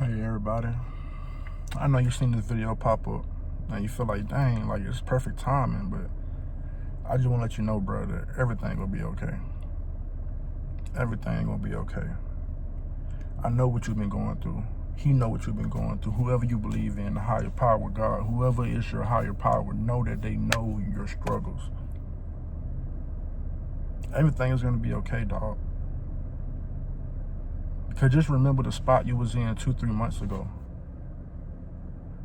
Hey everybody, I know you've seen this video pop up and you feel like, dang, like it's perfect timing, but I just want to let you know, bro, that everything gonna be okay. Everything gonna be okay. I know what you've been going through. He know what you've been going through. Whoever you believe in, the higher power, God, whoever is your higher power, know that they know your struggles. Everything is gonna be okay, dog. Because just remember the spot you was in 2-3 months ago.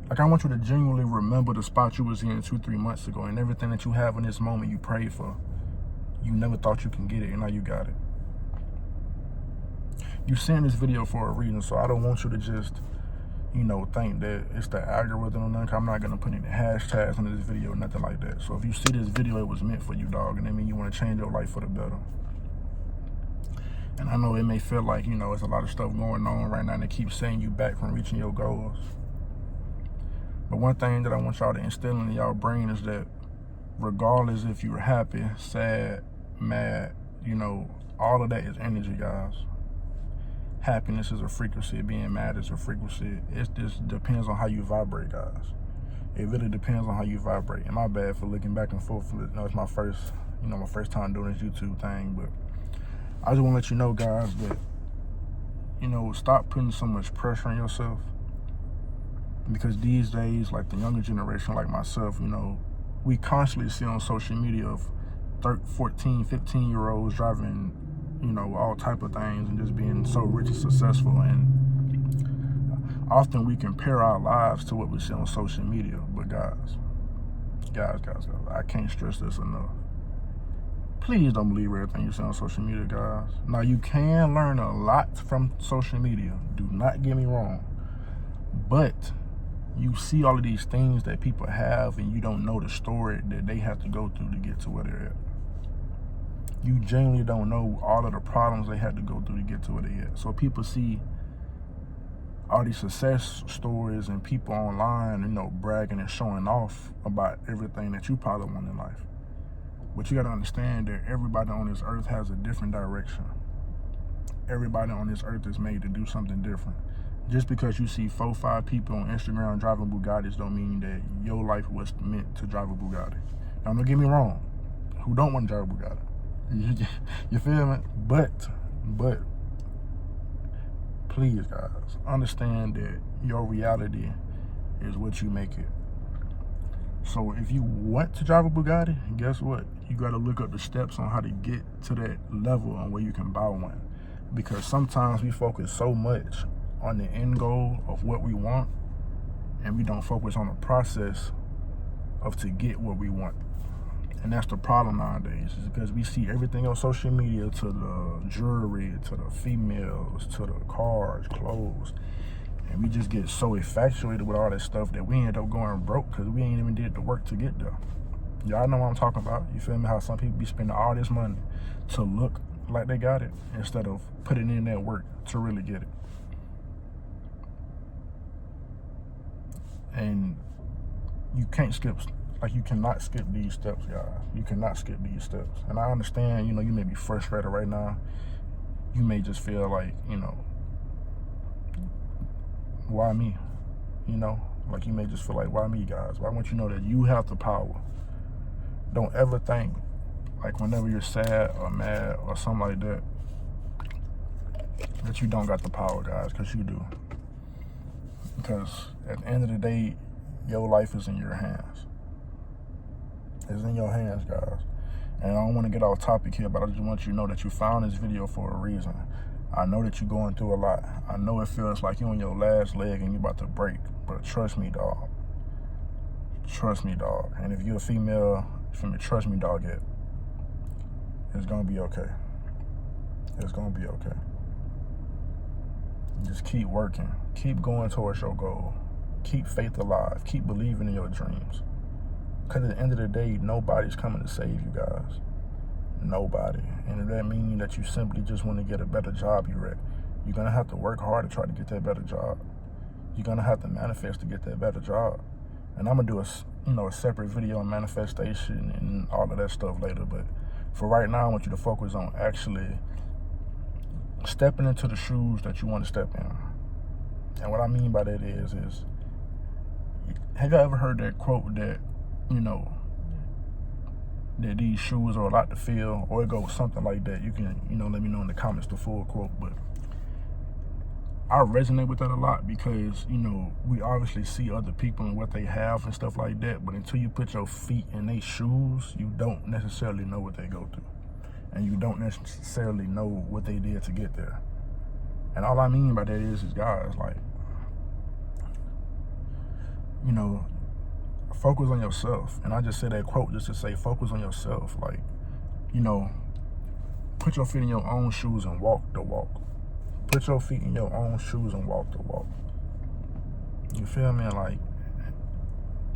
Like, I want you to genuinely remember the spot you was in 2-3 months ago, and everything that you have in this moment you prayed for. You never thought you can get it, and now you got it. You sent this video for a reason, so I don't want you to just, think that it's the algorithm or nothing. I'm not gonna put any hashtags in this video or nothing like that. So if you see this video, it was meant for you, dog, and that means you want to change your life for the better. And I know it may feel like, it's a lot of stuff going on right now and it keeps setting you back from reaching your goals. But one thing that I want y'all to instill in y'all brain is that regardless if you're happy, sad, mad, all of that is energy, guys. Happiness is a frequency. Being mad is a frequency. It just depends on how you vibrate, guys. It really depends on how you vibrate. And my bad for looking back and forth. It's my first, my first time doing this YouTube thing. But I just want to let you know, guys, that, stop putting so much pressure on yourself. Because these days, like the younger generation, like myself, we constantly see on social media of 14, 15-year-olds driving, all type of things and just being so rich and successful. And often we compare our lives to what we see on social media. But guys, I can't stress this enough. Please don't believe everything you see on social media, guys. Now, you can learn a lot from social media. Do not get me wrong. But you see all of these things that people have and you don't know the story that they have to go through to get to where they're at. You genuinely don't know all of the problems they had to go through to get to where they're at. So people see all these success stories and people online, bragging and showing off about everything that you probably want in life. But you got to understand that everybody on this earth has a different direction. Everybody on this earth is made to do something different. Just because you see 4-5 people on Instagram driving Bugattis don't mean that your life was meant to drive a Bugatti. Now, don't get me wrong. Who don't want to drive a Bugatti? You feel me? But, please, guys, understand that your reality is what you make it. So if you want to drive a Bugatti, guess what? You got to look up the steps on how to get to that level on where you can buy one. Because sometimes we focus so much on the end goal of what we want, and we don't focus on the process of to get what we want. And that's the problem nowadays, is because we see everything on social media, to the jewelry, to the females, to the cars, clothes, and we just get so infatuated with all that stuff that we end up going broke because we ain't even did the work to get there. Y'all know what I'm talking about. You feel me? How some people be spending all this money to look like they got it instead of putting in that work to really get it. And you can't skip, you cannot skip these steps, guys. You cannot skip these steps. And I understand, you may be frustrated right now. You may just feel like, why me? You may just feel like, why me, guys? But I want you to know that you have the power. Don't ever think, like whenever you're sad or mad or something like that, that you don't got the power, guys, because you do. Because at the end of the day, your life is in your hands. It's in your hands, guys. And I don't want to get off topic here, but I just want you to know that you found this video for a reason. I know that you're going through a lot. I know it feels like you're on your last leg and you're about to break. But trust me, dog. Trust me, dog. And if you're a female, trust me, dog, it's going to be okay. It's going to be okay. Just keep working. Keep going towards your goal. Keep faith alive. Keep believing in your dreams. Because at the end of the day, nobody's coming to save you, guys. Nobody. And if that means that you simply just want to get a better job you're at, you're going to have to work hard to try to get that better job. You're going to have to manifest to get that better job. And I'm going to do a separate video on manifestation and all of that stuff later. But for right now, I want you to focus on actually stepping into the shoes that you want to step in. And what I mean by that is have you ever heard that quote that, that these shoes are a lot to fill, or it goes something like that? You can, let me know in the comments the full quote. But I resonate with that a lot because, we obviously see other people and what they have and stuff like that, but until you put your feet in their shoes, you don't necessarily know what they go through. And you don't necessarily know what they did to get there. And all I mean by that is guys, like, focus on yourself. And I just said that quote just to say focus on yourself. Like, put your feet in your own shoes and walk the walk. Put your feet in your own shoes and walk the walk. You feel me? Like,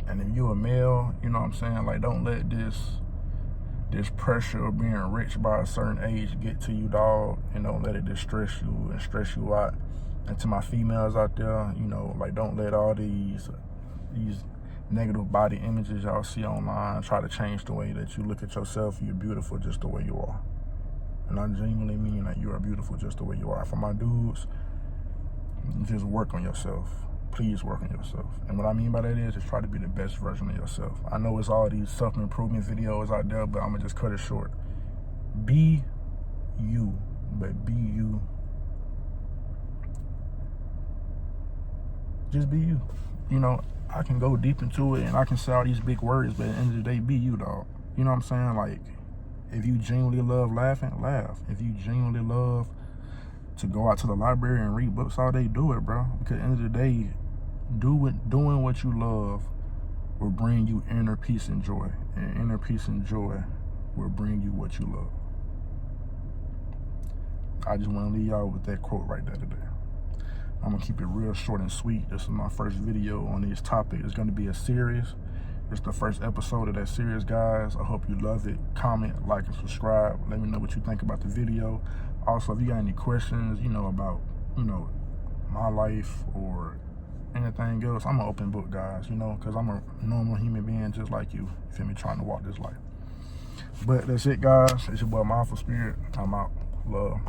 and if you a male, you know what I'm saying? Like, don't let this pressure of being rich by a certain age get to you, dog. And don't let it distress you and stress you out. And to my females out there, like, don't let all these negative body images y'all see online try to change the way that you look at yourself. You're beautiful just the way you are. And I genuinely mean that you are beautiful just the way you are. For my dudes, just work on yourself. Please work on yourself. And what I mean by that is just try to be the best version of yourself. I know it's all these self-improvement videos out there, but I'm going to just cut it short. Be you, but be you. Just be you. I can go deep into it and I can say all these big words, but at the end of the day, be you, dog. You know what I'm saying? Like, if you genuinely love laughing, laugh. If you genuinely love to go out to the library and read books all day, do it, bro. Because at the end of the day, doing what you love will bring you inner peace and joy. And inner peace and joy will bring you what you love. I just want to leave y'all with that quote right there today. I'm going to keep it real short and sweet. This is my first video on this topic. It's going to be a series. It's the first episode of that series, guys. I hope you love it. Comment, like, and subscribe. Let me know what you think about the video. Also, if you got any questions, about, my life or anything else, I'm an open book, guys, because I'm a normal human being just like you feel me, trying to walk this life. But that's it, guys. It's your boy, Mindful Spirit. I'm out. Love.